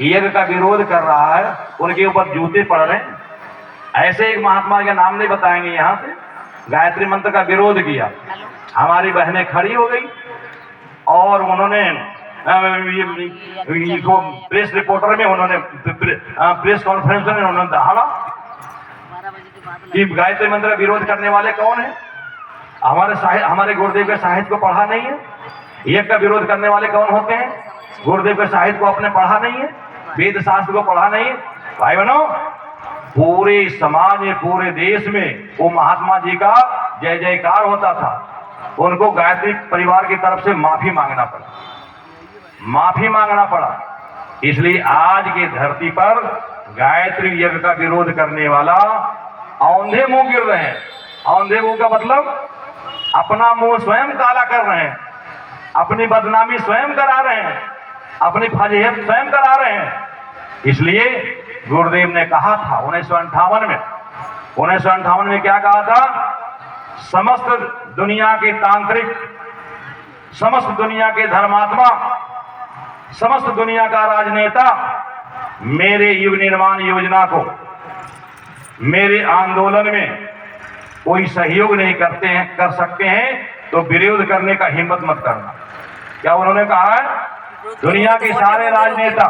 यज्ञ का विरोध कर रहा है, उनके ऊपर जूते पड़ रहे हैं। ऐसे एक महात्मा का नाम नहीं बताएंगे यहाँ से, गायत्री मंत्र का विरोध किया। हमारी बहनें खड़ी हो गई और उन्होंने प्रेस रिपोर्टर में उन्होंने प्रेस कॉन्फ्रेंस में उन्होंने दहाड़ा कि गायत्री मंत्र का विरोध करने वाले कौन है। हमारे गुरुदेव के साहित्य को पढ़ा नहीं है। यज्ञ का विरोध करने वाले कौन होते हैं? गुरुदेव के साहित्य को आपने पढ़ा नहीं है, वेद शास्त्र को पढ़ा नहीं है। भाई बहनों, पूरे समाज में, पूरे देश में वो महात्मा जी का जय जयकार होता था। उनको गायत्री परिवार की तरफ से माफी मांगना पड़ा। इसलिए आज की धरती पर गायत्री यज्ञ का विरोध करने वाला औंधे मुंह गिर रहे हैं। औंधे मुंह का मतलब अपना मुंह स्वयं काला कर रहे हैं, अपनी बदनामी स्वयं करा रहे हैं, अपनी फजीहत स्वयं करा रहे हैं। इसलिए गुरुदेव ने कहा था 1958 में क्या कहा था? समस्त दुनिया के तांत्रिक, समस्त दुनिया के धर्मात्मा, समस्त दुनिया का राजनेता मेरे युग निर्माण योजना को, मेरे आंदोलन में कोई सहयोग नहीं कर सकते हैं तो विरोध करने का हिम्मत मत करना। क्या उन्होंने कहा है? दुनिया के सारे राजनेता,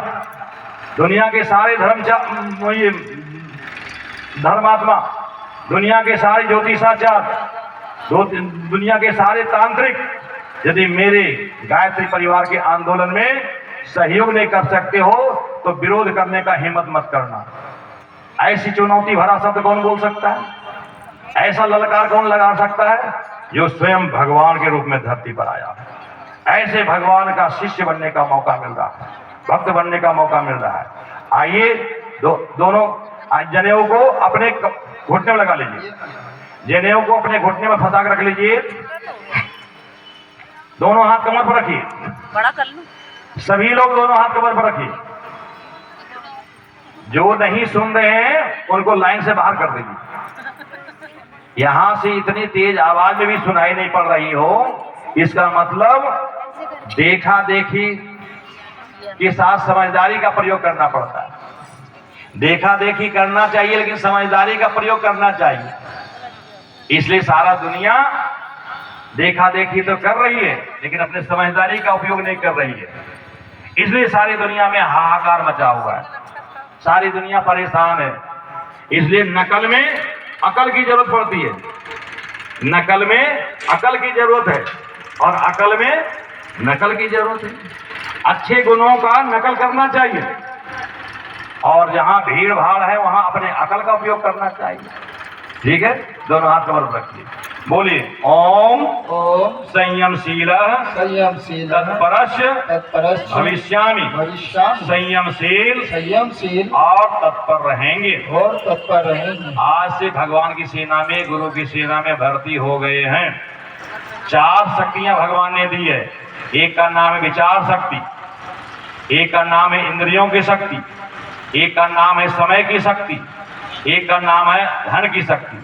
दुनिया के सारे धर्मात्मा, दुनिया के सारे ज्योतिषाचार्य, दुनिया के सारे तांत्रिक यदि मेरे गायत्री परिवार के आंदोलन में सहयोग नहीं कर सकते हो तो विरोध करने का हिम्मत मत करना। ऐसी चुनौती भरा शब्द कौन बोल सकता है? ऐसा ललकार कौन लगा सकता है? जो स्वयं भगवान के रूप में धरती पर आया है। ऐसे भगवान का शिष्य बनने का मौका मिल रहा है, भक्त बनने का मौका मिल रहा है। आइए दोनों जनेऊ को अपने घुटने में लगा लीजिए, जनेऊ को अपने घुटने में फंसा कर रख लीजिए, दोनों हाथ कमर पर रखिए। बड़ा कर लूं? सभी लोग दोनों हाथ कमर पर रखिए। जो नहीं सुन रहे हैं उनको लाइन से बाहर कर दीजिए। यहां से इतनी तेज आवाज में भी सुनाई नहीं पड़ रही हो, इसका मतलब देखा देखी के साथ समझदारी का प्रयोग करना पड़ता है। देखा देखी करना चाहिए लेकिन समझदारी का प्रयोग करना चाहिए। इसलिए सारा दुनिया देखा देखी तो कर रही है लेकिन अपने समझदारी का उपयोग नहीं कर रही है। इसलिए सारी दुनिया में हाहाकार मचा हुआ है, सारी दुनिया परेशान है। इसलिए नकल में अकल की जरूरत पड़ती है, नकल में अकल की जरूरत है और अकल में नकल की जरूरत है। अच्छे गुणों का नकल करना चाहिए और जहां भीड़ भाड़ है वहां अपने अकल का उपयोग करना चाहिए। ठीक है, दोनों हाथ कमर रखिए, बोलिए ओम संयमशील तत्परश्च भविष्यामि संयमशील और तत्पर रहेंगे। आज से भगवान की सेना में, गुरु की सेना में भर्ती हो गए हैं। 4 शक्तियां भगवान ने दी है। एक का नाम है विचार शक्ति, एक का नाम है इंद्रियों की शक्ति, एक का नाम है समय की शक्ति, एक का नाम है धन की शक्ति।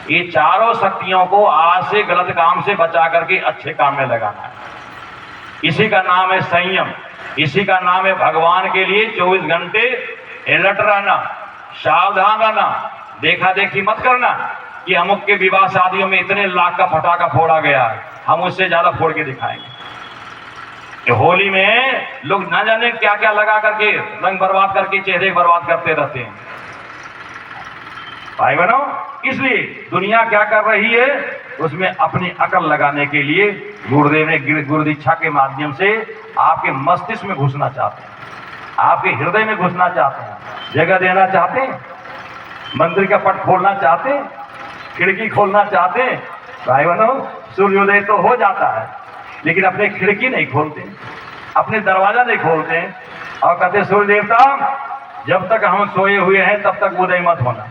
ये चारों शक्तियों को आज से गलत काम से बचा करके अच्छे काम में लगाना है। इसी का नाम है संयम, इसी का नाम है भगवान के लिए 24 घंटे अलर्ट रहना, सावधान रहना, देखा देखी मत करना कि अमुक के विवाह शादियों में इतने लाख का पटाखा फोड़ा गया है, हम उससे ज्यादा फोड़ के दिखाएंगे। होली में लोग न जाने क्या क्या लगा करके रंग बर्बाद करके चेहरे बर्बाद करते रहते हैं। भाई बहनों, इसलिए दुनिया क्या कर रही है उसमें अपनी अकल लगाने के लिए गुरुदेव ने गुरु दीक्षा के माध्यम से आपके मस्तिष्क में घुसना चाहते हैं, आपके हृदय में घुसना चाहते हैं, जगह देना चाहते हैं, मंदिर का पट खोलना चाहते हैं, खिड़की खोलना चाहते हैं। भाई बहनों, सूर्योदय तो हो जाता है लेकिन अपने खिड़की नहीं खोलते, अपने दरवाजा नहीं खोलते और कहते सूर्य देवता जब तक हम सोए हुए हैं तब तक उदय मत होना।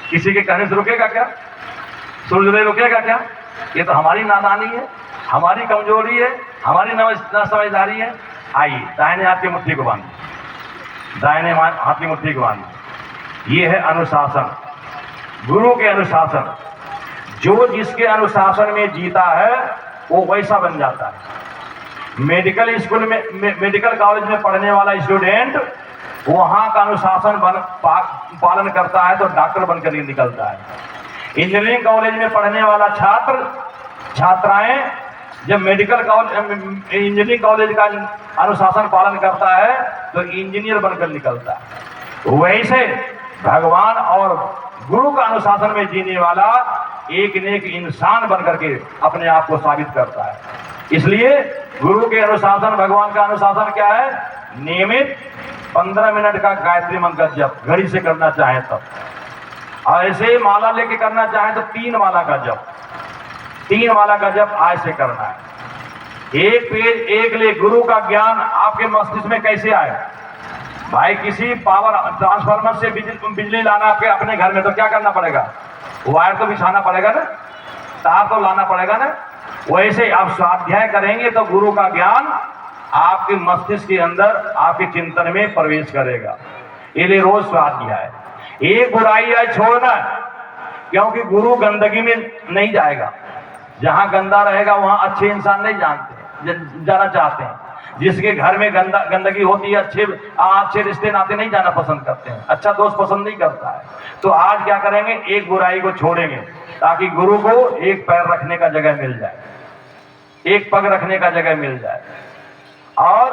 किसी के कहने से रुकेगा क्या? सूर्योदय रुकेगा क्या? ये तो हमारी नादानी है, हमारी कमजोरी है, हमारी ना समझदारी है। आइए दाहिने हाथ की मुट्ठी को बांधिए, दाहिने हाथ की मुट्ठी को बांधिए। ये है अनुशासन, गुरु के अनुशासन। जो जिसके अनुशासन में जीता है वो वैसा बन जाता है। मेडिकल स्कूल में मेडिकल कॉलेज में पढ़ने वाला स्टूडेंट वहां का अनुशासन पालन करता है तो डॉक्टर बनकर ही निकलता है। इंजीनियरिंग कॉलेज में पढ़ने वाला छात्र छात्राएं जब मेडिकल कॉलेज इंजीनियरिंग कॉलेज का अनुशासन पालन करता है तो इंजीनियर बनकर निकलता है। वैसे भगवान और गुरु का अनुशासन में जीने वाला एक नेक इंसान बनकर के अपने आप को साबित करता है। इसलिए गुरु के अनुशासन, भगवान का अनुशासन क्या है? नियमित 15 मिनट का गायत्री मंत्र जप, घड़ी से करना चाहे तब, और ऐसे माला लेके करना चाहे तो 3 माला का जप, 3 माला का जप आज से करना है। एक पेज एक ले। गुरु का ज्ञान आपके मस्तिष्क में कैसे आए? भाई किसी पावर ट्रांसफार्मर से बिजली लाना आपके अपने घर में तो क्या करना पड़ेगा? वायर तो बिछाना पड़ेगा ना, तार तो लाना पड़ेगा ना। वैसे आप स्वाध्याय करेंगे तो गुरु का ज्ञान आपके मस्तिष्क के अंदर, आपके चिंतन में प्रवेश करेगा। इसलिए रोज स्वाध्याय। एक बुराई है छोड़ना, क्योंकि गुरु गंदगी में नहीं जाएगा। जहां गंदा रहेगा वहां अच्छे इंसान नहीं जाना चाहते हैं। जिसके घर में गंदगी होती है, अच्छे रिश्ते नाते नहीं जाना पसंद करते हैं, अच्छा दोस्त पसंद नहीं करता है। तो आज क्या करेंगे? एक बुराई को छोड़ेंगे ताकि गुरु को एक पैर रखने का जगह मिल जाए, एक पग रखने का जगह मिल जाए। और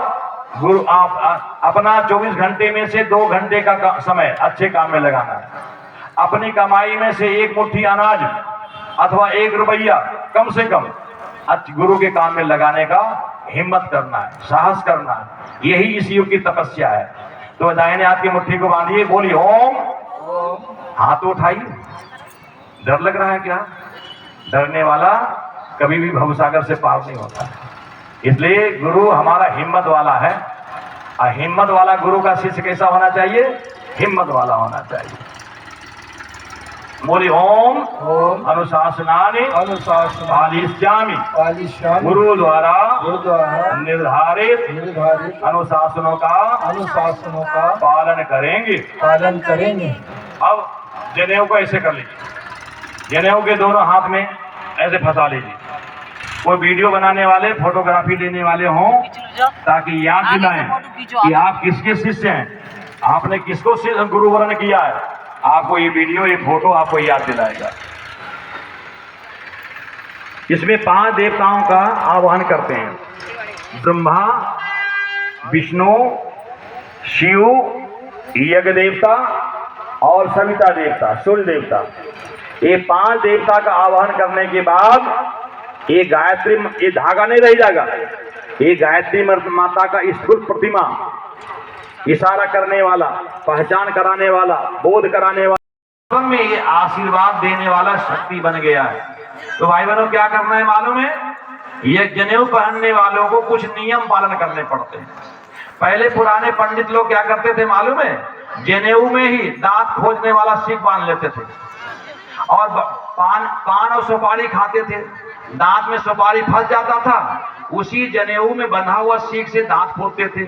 गुरु आप अपना 24 घंटे में से 2 घंटे का समय अच्छे काम में लगाना है। अपनी कमाई में से 1 मुट्ठी अनाज अथवा 1 रुपया कम से कम गुरु के काम में लगाने का हिम्मत करना है, साहस करना है। यही इस युग की तपस्या है। तो दाहिने हाथ की मुट्ठी को बांधिए, बोलिए ओम। हाथ उठाइए। डर लग रहा है क्या? डरने वाला कभी भी भवसागर से पार नहीं होता है। इसलिए गुरु हमारा हिम्मत वाला है। और हिम्मत वाला गुरु का शिष्य कैसा होना चाहिए? हिम्मत वाला होना चाहिए। बोली ओम अनुशासनानि पालिष्यामि गुरु द्वारा निर्धारित अनुशासनों का पालन करेंगे। अब जनेऊ को ऐसे कर लीजिए। जनेऊ के दोनों हाथ में ऐसे फंसा लीजिए। कोई वीडियो बनाने वाले, फोटोग्राफी लेने वाले हों, ताकि याद दिलाएं कि आप किसके शिष्य हैं, आपने किसको गुरु वरण किया है। आपको ये वीडियो, ये फोटो आपको याद दिलाएगा। इसमें 5 देवताओं का आह्वान करते हैं: ब्रह्मा, विष्णु, शिव, यज्ञ देवता और सविता देवता, सूर्य देवता। ये 5 देवता का आह्वान करने के बाद ये गायत्री, ये धागा नहीं रह जाएगा। ये गायत्री माता का स्थूल प्रतिमा, इशारा करने वाला, पहचान कराने वाला, बोध कराने वाला, में ये आशीर्वाद देने वाला शक्ति बन गया है। तो भाई बहनों क्या करना है मालूम है? ये जनेऊ पहनने वालों को कुछ नियम पालन करने पड़ते हैं। पहले पुराने पंडित लोग क्या करते थे मालूम है? जनेऊ में ही दांत खोजने वाला सीख बांध लेते थे और पान और सुपारी खाते थे। दांत में सुपारी फंस जाता था, उसी जनेऊ में बंधा हुआ सीख से दांत खोदते थे।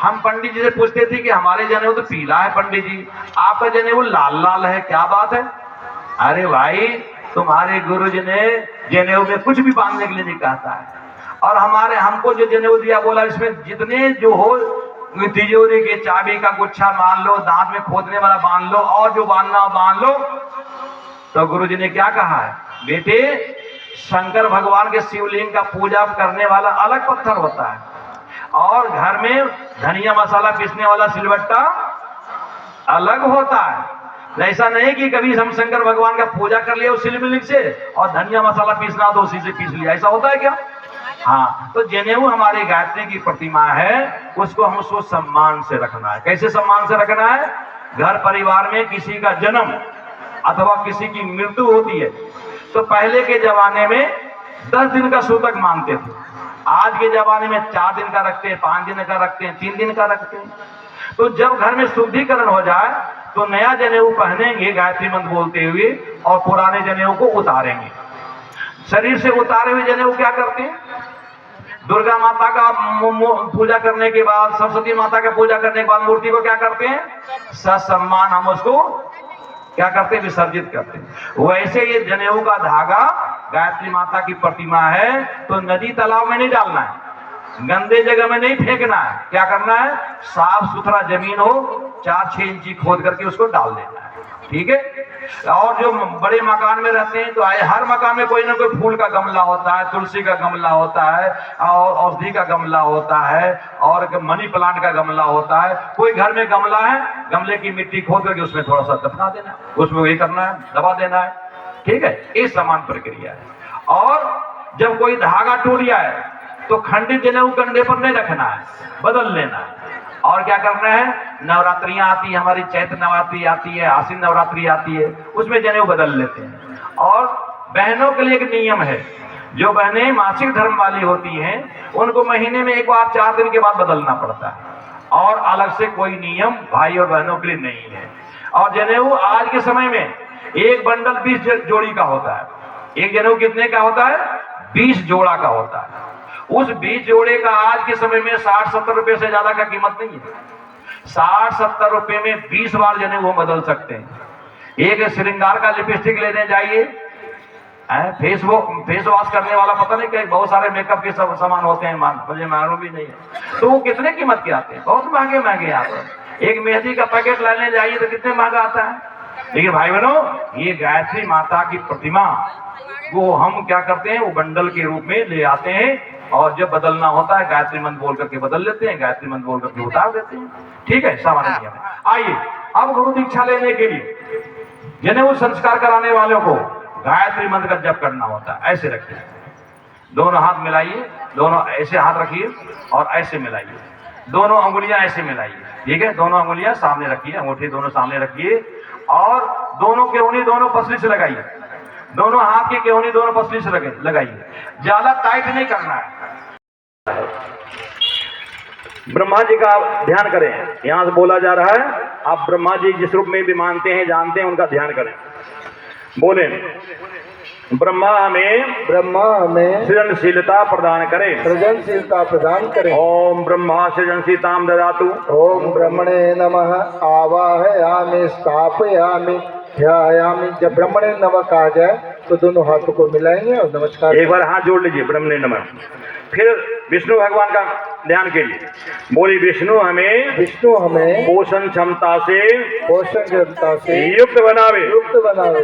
हम पंडित जी से पूछते थे कि हमारे जनेऊ तो पीला है पंडित जी, आपका जनेऊ लाल लाल है, क्या बात है? अरे भाई, तुम्हारे गुरु जी ने जनेऊ में कुछ भी बांधने के लिए नहीं कहता है। और हमको जो जनेऊ दिया, बोला इसमें जितने जो हो, तिजोरी के चाबी का गुच्छा मान लो, दांत में खोदने वाला बांध लो, और जो बांधना बांध लो। तो गुरु जी ने क्या कहा है? बेटे, शंकर भगवान के शिवलिंग का पूजा करने वाला अलग पत्थर होता है, और घर में धनिया मसाला पीसने वाला सिलबट्टा अलग होता है। ऐसा नहीं कि कभी हम शंकर भगवान का पूजा कर लिया उस शिवलिंग से और धनिया मसाला पीसना तो उसी से पीस लिया, ऐसा होता है क्या? हाँ, तो जनेऊ हमारे गायत्री की प्रतिमा है, उसको हम उसको सम्मान से रखना है। कैसे सम्मान से रखना है? घर परिवार में किसी का जन्म अथवा किसी की मृत्यु होती है तो पहले के जमाने में 10 दिन का सूतक मानते थे। आज के जमाने में 4 दिन का रखते हैं, 5 दिन का रखते हैं, 3 दिन का रखते हैं। तो जब घर में शुद्धिकरण हो जाए तो नया जनेऊ पहनेंगे गायत्री मंत्र बोलते हुए, और पुराने जनेऊ को उतारेंगे। शरीर से उतारे हुए जनेऊ क्या करते हैं? दुर्गा माता का पूजा करने के बाद, सरस्वती माता का पूजा करने के बाद मूर्ति को क्या करते हैं? ससम्मान हम उसको क्या करते हैं? विसर्जित करते हैं। वैसे ये जनेऊ का धागा गायत्री माता की प्रतिमा है तो नदी तालाब में नहीं डालना है, गंदे जगह में नहीं फेंकना है। क्या करना है, साफ सुथरा जमीन हो 4-6 इंची खोद करके उसको डाल देना है, ठीक है। और जो बड़े मकान में रहते हैं तो हर मकान में कोई ना कोई फूल का गमला होता है, तुलसी का गमला होता है, और औषधि का गमला होता है, और मनी प्लांट का गमला होता है। कोई घर में गमला है, गमले की मिट्टी खोद करके उसमें थोड़ा सा दफना देना है, उसमें वही करना है, दबा देना है, ठीक है। ये समान प्रक्रिया है। और जब कोई धागा टूट जाए तो खंडित जनेऊ कंधे पर नहीं रखना है, बदल लेना है। और क्या करना है, नवरात्रियां आती है हमारी, चैत्र नवरात्रि आती है, आश्विन नवरात्रि आती है, उसमें जनेऊ बदल लेते हैं। और बहनों के लिए एक नियम है, जो बहनें मासिक धर्म वाली होती हैं उनको महीने में एक बार 4 दिन के बाद बदलना पड़ता है, और अलग से कोई नियम भाई और बहनों के लिए नहीं है। और जनेऊ आज के समय में एक बंडल 20 जोड़ी का होता है। एक जनेऊ कितने का होता है, 20 जोड़ा का होता है। उस 20 जोड़े का आज के समय में 60-70 रुपए से ज्यादा का कीमत नहीं है। 60-70 रुपए में 20 बार जनेऊ वो बदल सकते हैं। एक श्रृंगार का लिपस्टिक लेने जाइए, फेस वॉश करने वाला, पता नहीं क्या बहुत सारे मेकअप के सब सामान होते हैं, मुझे मालूम भी नहीं है, तो वो कितने कीमत के आते हैं, बहुत महंगे महंगे आते हैं। एक मेहंदी का पैकेट लेने जाइए तो कितने महंगा आता है। लेकिन भाई बहनों, ये गायत्री माता की प्रतिमा वो हम क्या करते हैं, वो बंडल के रूप में ले आते हैं, और जब बदलना होता है गायत्री मंत्र बोल करके बदल लेते हैं, गायत्री मंत्र बोल करके उतार देते हैं, ठीक है, सामान्य नियम है। आइए अब गुरु दीक्षा लेने के लिए जनेऊ संस्कार कराने वालों को गायत्री मंत्र का जप करना होता है। ऐसे रखिए, दोनों हाथ मिलाइए, दोनों ऐसे हाथ रखिए और ऐसे मिलाइए, दोनों अंगुलियां ऐसे मिलाइए, ठीक है। दोनों अंगुलियां सामने रखिए, अंगूठी दोनों सामने रखिए, और दोनों केहूनी दोनों पसली से लगाइए, दोनों हाथ की केहूनी दोनों पसली से लगाइए, ज्यादा टाइट नहीं करना है। ब्रह्मा जी का ध्यान करें, यहां से बोला जा रहा है, आप ब्रह्मा जी जिस रूप में भी मानते हैं जानते हैं उनका ध्यान करें। बोले, ब्रह्मा हमें सृजनशीलता प्रदान करें। ओम ब्रह्मा सृजनशीलताम ददातु। ओम ब्रह्मणे नमः। आवाहयामि स्थापयामि ध्यायामि। जब ब्रह्मणे नमः कहा जाए तो दोनों हाथों को मिलाएंगे और नमस्कार। एक बार हाथ जोड़ लीजिए, ब्रह्मणे नमः। फिर विष्णु भगवान का ध्यान कीजिए। बोली, विष्णु हमें पोषण क्षमता से युक्त बनावे।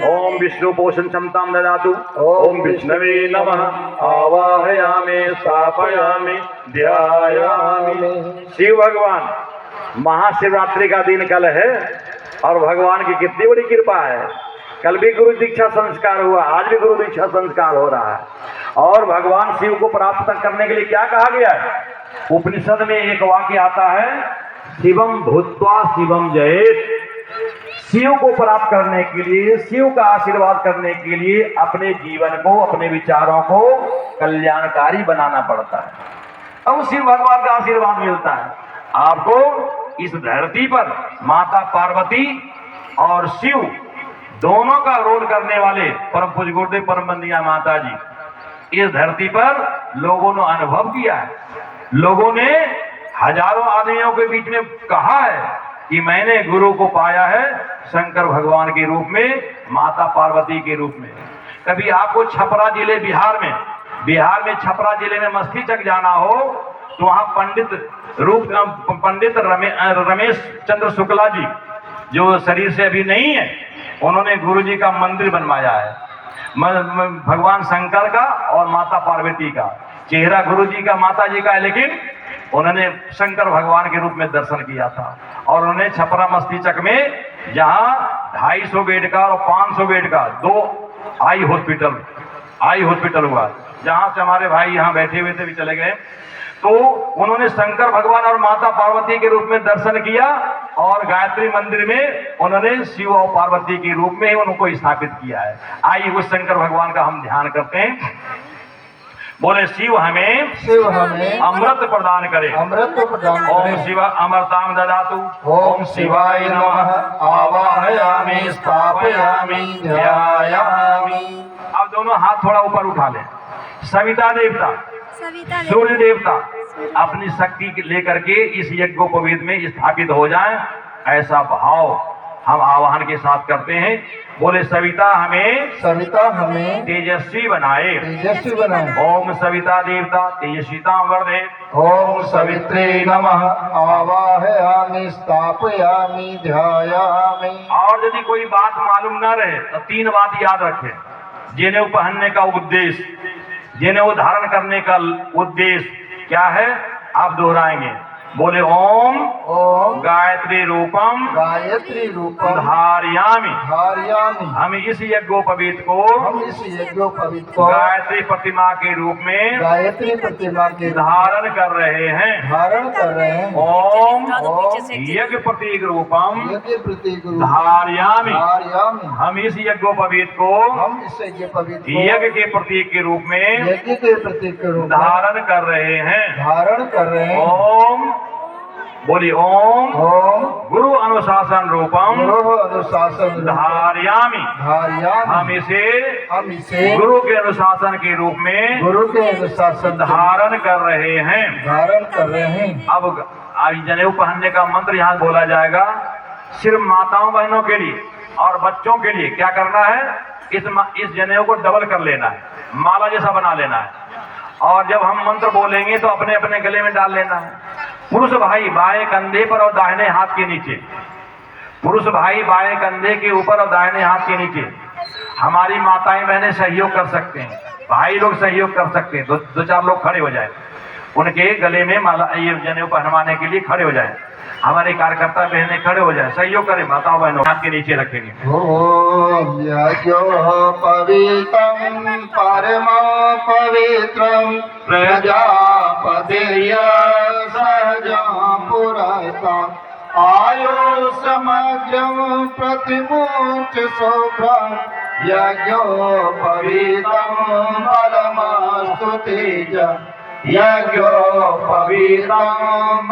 ओम विष्णु पोषण क्षमता ददातु। ओम विष्णवे नमः। आवाहयामि स्थापयामि ध्यायामि। शिव भगवान, महाशिवरात्रि का दिन कल है, और भगवान की कितनी बड़ी कृपा है। कल भी गुरु दीक्षा संस्कार हुआ, आज भी गुरु दीक्षा संस्कार हो रहा है। और भगवान शिव को प्राप्त करने के लिए क्या कहा गया है, उपनिषद में एक वाक्य आता है, शिवम भूत्वा शिवम जयेत। शिव को प्राप्त करने के लिए, शिव का आशीर्वाद करने के लिए अपने जीवन को, अपने विचारों को कल्याणकारी बनाना पड़ता है। अब शिव भगवान का आशीर्वाद मिलता है आपको। इस धरती पर माता पार्वती और शिव दोनों का रोल करने वाले परम पूज्य गुरुदेव परम बंदिया माता जी इस धरती पर लोगों ने अनुभव किया है। लोगों ने हजारों आदमियों के बीच में कहा है कि मैंने गुरु को पाया है शंकर भगवान के रूप में, माता पार्वती के रूप में। कभी आपको छपरा जिले बिहार में छपरा जिले में मस्तीचक जाना हो तो वहां पंडित रमेश चंद्र शुक्ला जी, जो शरीर से अभी नहीं है, उन्होंने गुरु जी का मंदिर बनवाया है, भगवान शंकर का और माता पार्वती का। चेहरा गुरु जी का, माता जी का है, लेकिन उन्होंने शंकर भगवान के रूप में दर्शन किया था। और उन्होंने छपरा मस्तीचक में, जहां 250 बेड का और 500 बेड का 2 आई हॉस्पिटल हुआ, जहां से हमारे भाई यहाँ बैठे हुए थे, भी चले गए, तो उन्होंने शंकर भगवान और माता पार्वती के रूप में दर्शन किया, और गायत्री मंदिर में उन्होंने शिव और पार्वती के रूप में उनको स्थापित किया है। आइए उस शंकर भगवान का हम ध्यान करते हैं। बोले, शिव हमें अमृत प्रदान करे। ओम शिव अमृताम ददातु। ओम शिवाय नमः। आवाहयामि स्थापयामि ध्यायामि। अब दोनों हाथ थोड़ा ऊपर उठा लें। सविता देवता, सूर्य देवता अपनी शक्ति लेकर के इस यज्ञोपवीत में स्थापित हो जाएं, ऐसा भाव हम आवाहन के साथ करते हैं। बोले सविता हमें सविता हमें तेजस्वी बनाए। तेजस्वी बनाए। ओम सविता देवता तेजस्विता वर्धे। ओम सवित्रे नमः आवाहयामि स्थापयामि ध्यायामि। और यदि कोई बात मालूम न रहे तो 3 बात याद रखें। जनेऊ पहनने का उद्देश्य, जनेऊ धारण करने का उद्देश्य क्या है, आप दोहराएंगे। बोले ओम ओम गायत्री रूपम गायत्री रूपम धारयामि। धारयामि। हम इस यज्ञोपवीत को हम इस यज्ञोपवीत को गायत्री प्रतिमा के रूप में गायत्री प्रतिमा के धारण कर रहे हैं। धारण कर रहे हैं। ओम यज्ञ प्रतीक रूपम यज्ञ प्रतीक धारयामि। धारयामि। हम इस यज्ञोपवीत को हम इस यज्ञोपवीत को यज्ञ के प्रतीक के रूप में यज्ञ के प्रतीक के रूप में धारण कर रहे हैं। धारण कर रहे हैं। ओम बोली ओम ओम गुरु अनुशासन रूपम गुरु अनुशासन धारयामि। धारयामि। हम इसे गुरु के अनुशासन के रूप में गुरु के अनुशासन धारण कर रहे हैं। धारण कर रहे हैं। अब आज जनेऊ पहनने का मंत्र यहाँ बोला जाएगा। सिर्फ माताओं बहनों के लिए और बच्चों के लिए क्या करना है, इस जनेऊ को डबल कर लेना है, माला जैसा बना लेना है। और जब हम मंत्र बोलेंगे तो अपने अपने गले में डाल लेना है। पुरुष भाई बाएं कंधे पर और दाहिने हाथ के नीचे। पुरुष भाई बाएं कंधे के ऊपर और दाहिने हाथ के नीचे। हमारी माताएं बहनें सहयोग कर सकते हैं, भाई लोग सहयोग कर सकते हैं। दो चार लोग खड़े हो जाए, उनके गले में माला ये जनेऊ पहनवाने के लिए खड़े हो जाए। हमारे कार्यकर्ता बहनें खड़े हो जाए, सहयोग करें। माताओं बहनों हाथ के नीचे रखेंगे। ओम यज्ञो पवित्रं परम पवित्रं प्रजापतेय सहजं पुरता आयो समग्रं प्रतिमुच शुभ्रं यज्ञो पवित्रं परमस्तु तेज यज्ञो पवित्रं